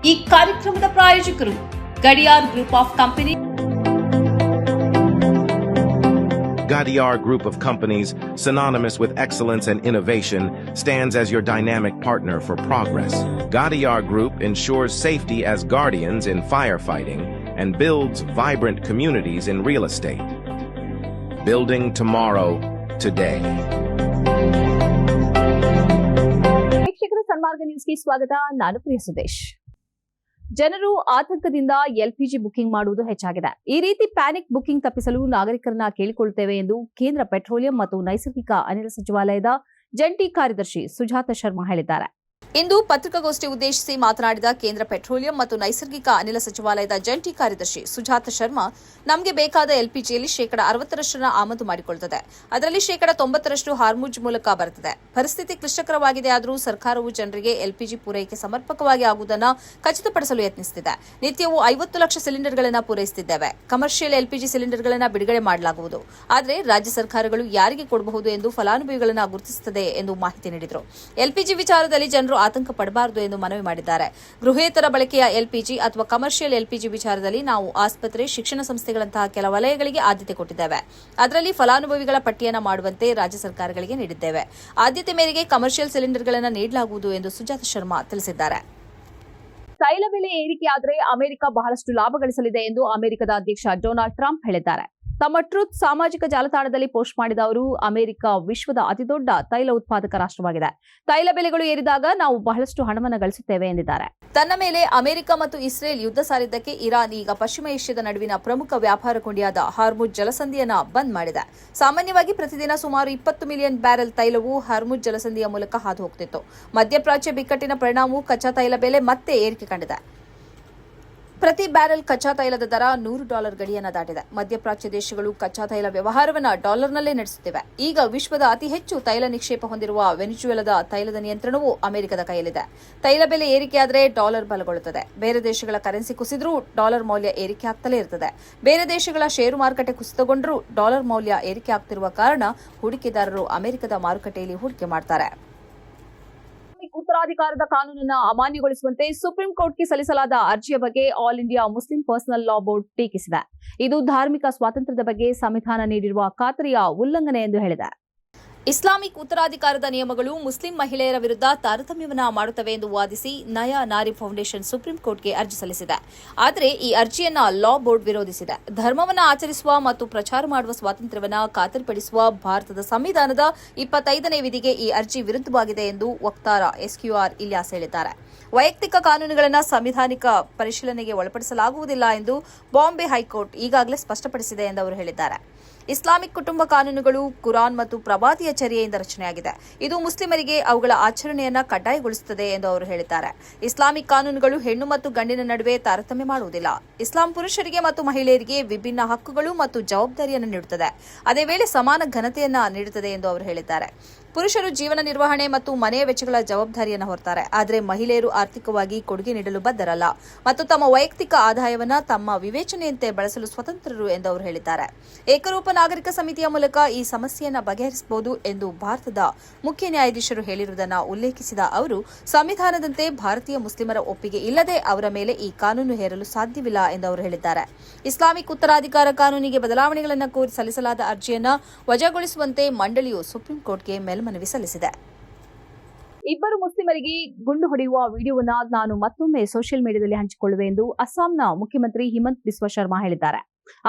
ಈ ಕಾರ್ಯಕ್ರಮದ ಪ್ರಾಯೋಜಕರು Gadiyar group of company. Gadiar Group of Companies, synonymous with excellence and innovation, stands as your dynamic partner for progress. Gadiar Group ensures safety as guardians in firefighting and builds vibrant communities in real estate. Building tomorrow, today. ವೀಕ್ಷಕರ ಸನ್ಮಾರ್ಗ ನ್ಯೂಸ್ಗೆ ಸ್ವಾಗತ. ನಾನು ಪ್ರಿಯ ಸುದೇಶ್. ಜನರು ಆತಂಕದಿಂದ LPG booking ಮಾಡುವುದು ಹೆಚ್ಚಾಗಿದೆ. ಈ ರೀತಿ ಪ್ಯಾನಿಕ್ ಬುಕಿಂಗ್ ತಪ್ಪಿಸಲು ನಾಗರಿಕರನ್ನ ಕೇಳಿಕೊಳ್ಳುತ್ತೇವೆ ಎಂದು ಕೇಂದ್ರ ಪೆಟ್ರೋಲಿಯಂ ಮತ್ತು ನೈಸರ್ಗಿಕ ಅನಿಲ ಸಚಿವಾಲಯದ ಜಂಟಿ ಕಾರ್ಯದರ್ಶಿ ಸುಜಾತ ಶರ್ಮಾ ಹೇಳಿದ್ದಾರೆ. ಇಂದು ಪತ್ರಿಕಾಗೋಷ್ಠಿ ಉದ್ದೇಶಿಸಿ ಮಾತನಾಡಿದ ಕೇಂದ್ರ ಪೆಟ್ರೋಲಿಯಂ ಮತ್ತು ನೈಸರ್ಗಿಕ ಅನಿಲ ಸಚಿವಾಲಯದ ಜಂಟಿ ಕಾರ್ಯದರ್ಶಿ ಸುಜಾತ ಶರ್ಮಾ, ನಮಗೆ ಬೇಕಾದ ಎಲ್ಪಿಜಿಯಲ್ಲಿ 60% ಆಮದು ಮಾಡಿಕೊಳ್ಳುತ್ತದೆ. ಅದರಲ್ಲಿ 90% ಹಾರ್ಮುಜ್ ಮೂಲಕ ಬರುತ್ತದೆ. ಪರಿಸ್ಥಿತಿ ಕ್ಲಿಷ್ಟಕರವಾಗಿದೆ, ಆದರೂ ಸರ್ಕಾರವು ಜನರಿಗೆ ಎಲ್ಪಿಜಿ ಪೂರೈಕೆ ಸಮರ್ಪಕವಾಗಿ ಆಗುವುದನ್ನು ಖಚಿತಪಡಿಸಲು ಯತ್ನಿಸುತ್ತಿದೆ. ನಿತ್ಯವೂ 50 ಲಕ್ಷ ಸಿಲಿಂಡರ್ಗಳನ್ನು ಪೂರೈಸುತ್ತಿದ್ದೇವೆ. ಕಮರ್ಷಿಯಲ್ ಎಲ್ಪಿಜಿ ಸಿಲಿಂಡರ್ಗಳನ್ನು ಬಿಡುಗಡೆ ಮಾಡಲಾಗುವುದು. ಆದರೆ ರಾಜ್ಯ ಸರ್ಕಾರಗಳು ಯಾರಿಗೆ ಕೊಡಬಹುದು ಎಂದು ಫಲಾನುಭವಿಗಳನ್ನು ಗುರುತಿಸುತ್ತದೆ ಎಂದು ಮಾಹಿತಿ ನೀಡಿದರು. ಎಲ್ಪಿಜಿ ವಿಚಾರದಲ್ಲಿ ಜನರು ಆತಂಕ ಪಡಬಾರದು ಎಂದು ಮನವಿ ಮಾಡಿದ್ದಾರೆ. ಗೃಹೇತರ ಬಳಕೆಯ ಎಲ್ಪಿಜಿ ಅಥವಾ ಕಮರ್ಷಿಯಲ್ ಎಲ್ಪಿಜಿ ವಿಚಾರದಲ್ಲಿ ನಾವು ಆಸ್ಪತ್ರೆ, ಶಿಕ್ಷಣ ಸಂಸ್ಥೆಗಳಂತಹ ಕೆಲ ವಲಯಗಳಿಗೆ ಆದ್ಯತೆ ಕೊಟ್ಟಿದ್ದೇವೆ. ಅದರಲ್ಲಿ ಫಲಾನುಭವಿಗಳ ಪಟ್ಟಿಯನ್ನು ಮಾಡುವಂತೆ ರಾಜ್ಯ ಸರ್ಕಾರಗಳಿಗೆ ನೀಡಿದ್ದೇವೆ. ಆದ್ಯತೆ ಮೇರೆಗೆ ಕಮರ್ಷಿಯಲ್ ಸಿಲಿಂಡರ್ಗಳನ್ನು ನೀಡಲಾಗುವುದು ಎಂದು ಸುಜಾತ ಶರ್ಮಾ ತಿಳಿಸಿದ್ದಾರೆ. ತೈಲ ಬೆಲೆ ಏರಿಕೆಯಾದರೆ ಅಮೆರಿಕ ಬಹಳಷ್ಟು ಲಾಭ ಗಳಿಸಲಿದೆ ಎಂದು ಅಮೆರಿಕದ ಅಧ್ಯಕ್ಷ ಡೊನಾಲ್ಡ್ ಟ್ರಂಪ್ ಹೇಳಿದ್ದಾರೆ. ತಮ್ಮ ಟ್ರೂತ್ ಸಾಮಾಜಿಕ ಜಾಲತಾಣದಲ್ಲಿ ಪೋಸ್ಟ್ ಮಾಡಿದ ಅವರು, ಅಮೆರಿಕ ವಿಶ್ವದ ಅತಿದೊಡ್ಡ ತೈಲ ಉತ್ಪಾದಕ ರಾಷ್ಟ್ರವಾಗಿದೆ. ತೈಲ ಬೆಲೆಗಳು ಏರಿದಾಗ ನಾವು ಬಹಳಷ್ಟು ಹಣವನ್ನು ಗಳಿಸುತ್ತೇವೆ ಎಂದಿದ್ದಾರೆ. ತನ್ನ ಮೇಲೆ ಅಮೆರಿಕ ಮತ್ತು ಇಸ್ರೇಲ್ ಯುದ್ಧ ಸಾರಿದ್ದಕ್ಕೆ ಇರಾನ್ ಈಗ ಪಶ್ಚಿಮ ಏಷ್ಯಾದ ನಡುವಿನ ಪ್ರಮುಖ ವ್ಯಾಪಾರ ಕೊಂಡಿಯಾದ ಹಾರ್ಮುಜ್ ಜಲಸಂಧಿಯನ್ನು ಬಂದ್ ಮಾಡಿದೆ. ಸಾಮಾನ್ಯವಾಗಿ ಪ್ರತಿದಿನ ಸುಮಾರು 20 ಮಿಲಿಯನ್ ಬ್ಯಾರೆಲ್ ತೈಲವು ಹಾರ್ಮುಜ್ ಜಲಸಂಧಿಯ ಮೂಲಕ ಹಾದು ಹೋಗುತ್ತಿತ್ತು. ಮಧ್ಯಪ್ರಾಚ್ಯ ಬಿಕ್ಕಟ್ಟಿನ ಪರಿಣಾಮವು ಕಚ್ಚಾ ತೈಲ ಬೆಲೆ ಮತ್ತೆ ಏರಿಕೆ ಕಂಡಿದೆ. ಪ್ರತಿ ಬ್ಯಾರೆಲ್ ಕಚ್ಚಾ ತೈಲದ ದರ $100 ಗಡಿಯನ್ನು ದಾಟಿದೆ. ಮಧ್ಯಪ್ರಾಚ್ಯ ದೇಶಗಳು ಕಚ್ಚಾ ತೈಲ ವ್ಯವಹಾರವನ್ನು ಡಾಲರ್ನಲ್ಲೇ ನಡೆಸುತ್ತಿವೆ. ಈಗ ವಿಶ್ವದ ಅತಿ ಹೆಚ್ಚು ತೈಲ ನಿಕ್ಷೇಪ ಹೊಂದಿರುವ ವೆನಿಜುವೆಲಾದ ತೈಲದ ನಿಯಂತ್ರಣವು ಅಮೆರಿಕದ ಕೈಯಲ್ಲಿದೆ. ತೈಲ ಬೆಲೆ ಏರಿಕೆಯಾದರೆ ಡಾಲರ್ ಬಲಗೊಳ್ಳುತ್ತದೆ. ಬೇರೆ ದೇಶಗಳ ಕರೆನ್ಸಿ ಕುಸಿದರೂ ಡಾಲರ್ ಮೌಲ್ಯ ಏರಿಕೆ ಆಗ್ತಲೇ ಇರುತ್ತದೆ. ಬೇರೆ ದೇಶಗಳ ಷೇರು ಮಾರುಕಟ್ಟೆ ಕುಸಿತಗೊಂಡರೂ ಡಾಲರ್ ಮೌಲ್ಯ ಏರಿಕೆ ಆಗ್ತಿರುವ ಕಾರಣ ಹೂಡಿಕೆದಾರರು ಅಮೆರಿಕದ ಮಾರುಕಟ್ಟೆಯಲ್ಲಿ ಹೂಡಿಕೆ ಮಾಡ್ತಾರೆ. ಉತ್ತರಾಧಿಕಾರದ ಕಾನೂನನ್ನು ಅಮಾನ್ಯಗೊಳಿಸುವಂತೆ ಸುಪ್ರೀಂ ಕೋರ್ಟ್ಗೆ ಸಲ್ಲಿಸಲಾದ ಅರ್ಜಿಯ ಬಗ್ಗೆ all India Muslim personal law board ಟೀಕಿಸಿದೆ. ಇದು ಧಾರ್ಮಿಕ ಸ್ವಾತಂತ್ರ್ಯದ ಬಗ್ಗೆ ಸಂವಿಧಾನ ನೀಡಿರುವ ಖಾತರಿಯ ಉಲ್ಲಂಘನೆ ಎಂದು ಹೇಳಿದೆ. ಇಸ್ಲಾಮಿಕ್ ಉತ್ತರಾಧಿಕಾರದ ನಿಯಮಗಳು ಮುಸ್ಲಿಂ ಮಹಿಳೆಯರ ವಿರುದ್ಧ ತಾರತಮ್ಯವನ್ನ ಮಾಡುತ್ತವೆ ಎಂದು ವಾದಿಸಿ ನಯಾ ನಾರಿ ಫೌಂಡೇಶನ್ ಸುಪ್ರೀಂ ಕೋರ್ಟ್ಗೆ ಅರ್ಜಿ ಸಲ್ಲಿಸಿದೆ. ಆದರೆ ಈ ಅರ್ಜಿಯನ್ನ ಲಾ ಬೋರ್ಡ್ ವಿರೋಧಿಸಿದೆ. ಧರ್ಮವನ್ನು ಆಚರಿಸುವ ಮತ್ತು ಪ್ರಚಾರ ಮಾಡುವ ಸ್ವಾತಂತ್ರ್ಯವನ್ನು ಖಾತರಿಪಡಿಸುವ ಭಾರತದ ಸಂವಿಧಾನದ 25ನೇ ವಿಧಿಗೆ ಈ ಅರ್ಜಿ ವಿರುದ್ಧವಾಗಿದೆ ಎಂದು ವಕ್ತಾರ ಎಸ್ಕ್ಯೂಆರ್ ಇಲಿಯಾಸ್ ಹೇಳಿದ್ದಾರೆ. ವೈಯಕ್ತಿಕ ಕಾನೂನುಗಳನ್ನು ಸಂವಿಧಾನಿಕ ಪರಿಶೀಲನೆಗೆ ಒಳಪಡಿಸಲಾಗುವುದಿಲ್ಲ ಎಂದು ಬಾಂಬೆ ಹೈಕೋರ್ಟ್ ಈಗಾಗಲೇ ಸ್ಪಷ್ಟಪಡಿಸಿದೆ ಎಂದು ಅವರು ಹೇಳಿದ್ದಾರೆ. ಇಸ್ಲಾಮಿಕ್ ಕುಟುಂಬ ಕಾನೂನುಗಳು ಕುರಾನ್ ಮತ್ತು ಪ್ರವಾದಿಯ ಚರ್ಯೆಯಿಂದ ರಚನೆಯಾಗಿದೆ. ಇದು ಮುಸ್ಲಿಮರಿಗೆ ಅವುಗಳ ಆಚರಣೆಯನ್ನು ಕಡ್ಡಾಯಗೊಳಿಸುತ್ತದೆ ಎಂದು ಅವರು ಹೇಳಿದ್ದಾರೆ. ಇಸ್ಲಾಮಿಕ್ ಕಾನೂನುಗಳು ಹೆಣ್ಣು ಮತ್ತು ಗಂಡಿನ ನಡುವೆ ತಾರತಮ್ಯ ಮಾಡುವುದಿಲ್ಲ. ಇಸ್ಲಾಂ ಪುರುಷರಿಗೆ ಮತ್ತು ಮಹಿಳೆಯರಿಗೆ ವಿಭಿನ್ನ ಹಕ್ಕುಗಳು ಮತ್ತು ಜವಾಬ್ದಾರಿಯನ್ನು ನೀಡುತ್ತದೆ. ಅದೇ ವೇಳೆ ಸಮಾನ ಘನತೆಯನ್ನು ನೀಡುತ್ತದೆ ಎಂದು ಅವರು ಹೇಳಿದ್ದಾರೆ. ಪುರುಷರು ಜೀವನ ನಿರ್ವಹಣೆ ಮತ್ತು ಮನೆಯ ವೆಚ್ಚಗಳ ಜವಾಬ್ದಾರಿಯನ್ನು ಹೊರ್ತಾರೆ. ಆದರೆ ಮಹಿಳೆಯರು ಆರ್ಥಿಕವಾಗಿ ಕೊಡುಗೆ ನೀಡಲು ಬದ್ಧರಲ್ಲ ಮತ್ತು ತಮ್ಮ ವೈಯಕ್ತಿಕ ಆದಾಯವನ್ನು ತಮ್ಮ ವಿವೇಚನೆಯಂತೆ ಬಳಸಲು ಸ್ವತಂತ್ರರು ಎಂದು ಅವರು ಹೇಳಿದ್ದಾರೆ. ಏಕರೂಪ ನಾಗರಿಕ ಸಮಿತಿಯ ಮೂಲಕ ಈ ಸಮಸ್ಯೆಯನ್ನು ಬಗೆಹರಿಸಬಹುದು ಎಂದು ಭಾರತದ ಮುಖ್ಯ ನ್ಯಾಯಾಧೀಶರು ಹೇಳಿರುವುದನ್ನು ಉಲ್ಲೇಖಿಸಿದ ಅವರು, ಸಂವಿಧಾನದಂತೆ ಭಾರತೀಯ ಮುಸ್ಲಿಮರ ಒಪ್ಪಿಗೆ ಇಲ್ಲದೆ ಅವರ ಮೇಲೆ ಈ ಕಾನೂನು ಹೇರಲು ಸಾಧ್ಯವಿಲ್ಲ ಎಂದು ಅವರು ಹೇಳಿದ್ದಾರೆ. ಇಸ್ಲಾಮಿಕ್ ಉತ್ತರಾಧಿಕಾರ ಕಾನೂನಿಗೆ ಬದಲಾವಣೆಗಳನ್ನು ಕೋರಿ ಸಲ್ಲಿಸಲಾದ ಅರ್ಜಿಯನ್ನು ವಜಾಗೊಳಿಸುವಂತೆ ಮಂಡಳಿಯು ಸುಪ್ರೀಂ ಕೋರ್ಟ್ಗೆ ಮೇಲ್ಮನವಿ ಸಲ್ಲಿಸಿದೆ. ಇಬ್ಬರು ಮುಸ್ಲಿಮರಿಗೆ ಗುಂಡು ಹೊಡೆಯುವ ವಿಡಿಯೋವನ್ನು ನಾನು ಮತ್ತೊಮ್ಮೆ ಸೋಷಿಯಲ್ ಮೀಡಿಯಾದಲ್ಲಿ ಹಂಚಿಕೊಳ್ಳುವೆ ಎಂದು ಅಸ್ಸಾಂನ ಮುಖ್ಯಮಂತ್ರಿ ಹಿಮಂತ್ ಬಿಸ್ವಾ ಶರ್ಮಾ ಹೇಳಿದ್ದಾರೆ.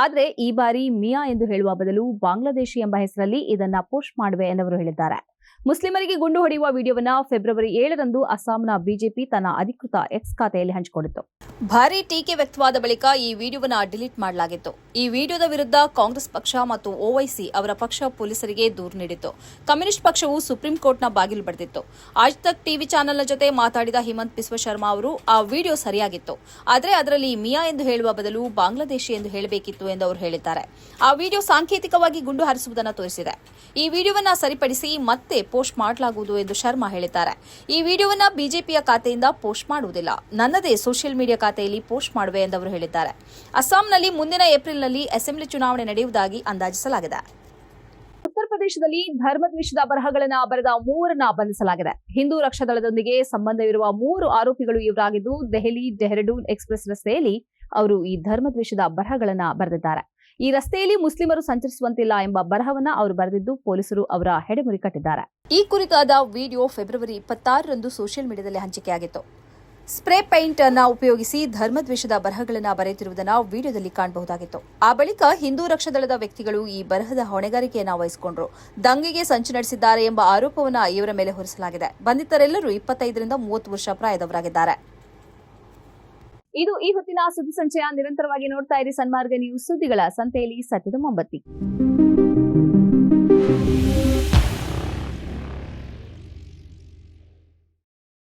ಆದರೆ ಈ ಬಾರಿ ಮಿಯಾ ಎಂದು ಹೇಳುವ ಬದಲು ಬಾಂಗ್ಲಾದೇಶಿ ಎಂಬ ಹೆಸರಲ್ಲಿ ಇದನ್ನ ಪೋಸ್ಟ್ ಮಾಡುವೆ ಎಂದವರು ಹೇಳಿದ್ದಾರೆ. ಮುಸ್ಲಿಮರಿಗೆ ಗುಂಡು ಹೊಡೆಯುವ ವಿಡಿಯೋವನ್ನು ಫೆಬ್ರವರಿ 7ರಂದು ಅಸ್ಸಾಂನ ಬಿಜೆಪಿ ತನ್ನ ಅಧಿಕೃತ ಎಕ್ಸ್ ಖಾತೆಯಲ್ಲಿ ಹಂಚಿಕೊಂಡಿತ್ತು. ಭಾರೀ ಟೀಕೆ ವ್ಯಕ್ತವಾದ ಬಳಿಕ ಈ ವಿಡಿಯೋವನ್ನು ಡಿಲೀಟ್ ಮಾಡಲಾಗಿತ್ತು. ಈ ವಿಡಿಯೋದ ವಿರುದ್ಧ ಕಾಂಗ್ರೆಸ್ ಪಕ್ಷ ಮತ್ತು ಓವೈಸಿ ಅವರ ಪಕ್ಷ ಪೊಲೀಸರಿಗೆ ದೂರು ನೀಡಿತ್ತು. ಕಮ್ಯುನಿಸ್ಟ್ ಪಕ್ಷವು ಸುಪ್ರೀಂ ಕೋರ್ಟ್ನ ಬಾಗಿಲು ಬಡಿದಿತ್ತು. ಆಜ್ ತಕ್ ಟಿವಿ ಚಾನೆಲ್ನ ಜೊತೆ ಮಾತಾಡಿದ ಹಿಮಂತ್ ಬಿಸ್ವಾ ಶರ್ಮಾ ಅವರು, ಆ ವಿಡಿಯೋ ಸರಿಯಾಗಿತ್ತು, ಆದರೆ ಅದರಲ್ಲಿ ಮಿಯಾ ಎಂದು ಹೇಳುವ ಬದಲು ಬಾಂಗ್ಲಾದೇಶಿ ಎಂದು ಹೇಳಬೇಕಿತ್ತು ಎಂದು ಅವರು ಹೇಳಿದ್ದಾರೆ. ಆ ವಿಡಿಯೋ ಸಾಂಕೇತಿಕವಾಗಿ ಗುಂಡು ಹಾರಿಸುವುದನ್ನು ತೋರಿಸಿದೆ. ಈ ವಿಡಿಯೋವನ್ನು ಸರಿಪಡಿಸಿ ಮತ್ತೆ ಪೋಸ್ಟ್ ಮಾಡಲಾಗುವುದು ಎಂದು ಶರ್ಮಾ ಹೇಳಿದ್ದಾರೆ. ಈ ವಿಡಿಯೋವನ್ನು ಬಿಜೆಪಿಯ ಖಾತೆಯಿಂದ ಪೋಸ್ಟ್ ಮಾಡುವುದಿಲ್ಲ, ನನ್ನದೇ ಸೋಷಿಯಲ್ ಮೀಡಿಯಾ ಖಾತೆಯಲ್ಲಿ ಪೋಸ್ಟ್ ಮಾಡುವೆ ಎಂದು ಅವರು ಹೇಳಿದ್ದಾರೆ. ಅಸ್ಸಾಂನಲ್ಲಿ ಮುಂದಿನ ಏಪ್ರಿಲ್ನಲ್ಲಿ ಅಸೆಂಬ್ಲಿ ಚುನಾವಣೆ ನಡೆಯುವುದಾಗಿ ಅಂದಾಜಿಸಲಾಗಿದೆ. ಉತ್ತರ ಬಾಂಗ್ಲಾದೇಶದಲ್ಲಿ ಧರ್ಮದ್ವೇಷದ ಬರಹಗಳನ್ನ ಬರೆದ 3 ಬಂಧಿಸಲಾಗಿದೆ. ಹಿಂದೂ ರಕ್ಷಾ ದಳದೊಂದಿಗೆ ಸಂಬಂಧವಿರುವ 3 ಆರೋಪಿಗಳು ಇವರಾಗಿದ್ದು, ದೆಹಲಿ ಡೆಹ್ರಾಡೂನ್ ಎಕ್ಸ್‌ಪ್ರೆಸ್ ರಸ್ತೆಯಲ್ಲಿ ಅವರು ಈ ಧರ್ಮದ್ವೇಷದ ಬರಹಗಳನ್ನ ಬರೆದಿದ್ದಾರೆ. ಈ ರಸ್ತೆಯಲ್ಲಿ ಮುಸ್ಲಿಮರು ಸಂಚರಿಸುವಂತಿಲ್ಲ ಎಂಬ ಬರಹವನ್ನ ಅವರು ಬರೆದಿದ್ದು, ಪೊಲೀಸರು ಅವರ ಹೆಡೆಮುರಿ ಕಟ್ಟಿದ್ದಾರೆ. ಈ ಕುರಿತಾದ ವಿಡಿಯೋ ಫೆಬ್ರವರಿ 26ರಂದು ಸೋಷಿಯಲ್ ಮೀಡಿಯಾದಲ್ಲಿ ಹಂಚಿಕೆಯಾಗಿತ್ತು. ಸ್ಪ್ರೇ ಪೇಂಟ್ ಅನ್ನ ಉಪಯೋಗಿಸಿ ಧರ್ಮದ್ವೇಷದ ಬರಹಗಳನ್ನು ಬರೆಯುತ್ತಿರುವುದನ್ನು ವಿಡಿಯೋದಲ್ಲಿ ಕಾಣಬಹುದಾಗಿತ್ತು. ಆ ಬಳಿಕ ಹಿಂದೂ ರಕ್ಷಾ ದಳದ ವ್ಯಕ್ತಿಗಳು ಈ ಬರಹದ ಹೊಣೆಗಾರಿಕೆಯನ್ನು ವಹಿಸಿಕೊಂಡರು. ದಂಗೆಗೆ ಸಂಚು ನಡೆಸಿದ್ದಾರೆ ಎಂಬ ಆರೋಪವನ್ನು ಇವರ ಮೇಲೆ ಹೊರಿಸಲಾಗಿದೆ. ಬಂಧಿತರೆಲ್ಲರೂ 25ರಿಂದ 30 ವರ್ಷ ಪ್ರಾಯದವರಾಗಿದ್ದಾರೆ. ಇದು ಈ ಹೊತ್ತಿನ ಸುದ್ದಿ ಸಂಚಯ. ನಿರಂತರವಾಗಿ ನೋಡ್ತಾ ಇರಿ ಸನ್ಮಾರ್ಗ ನ್ಯೂಸ್. ಸುದ್ದಿಗಳ ಸಂತೆಯಲ್ಲಿ ಸತ್ಯದ ಮೊಂಬತ್ತಿ.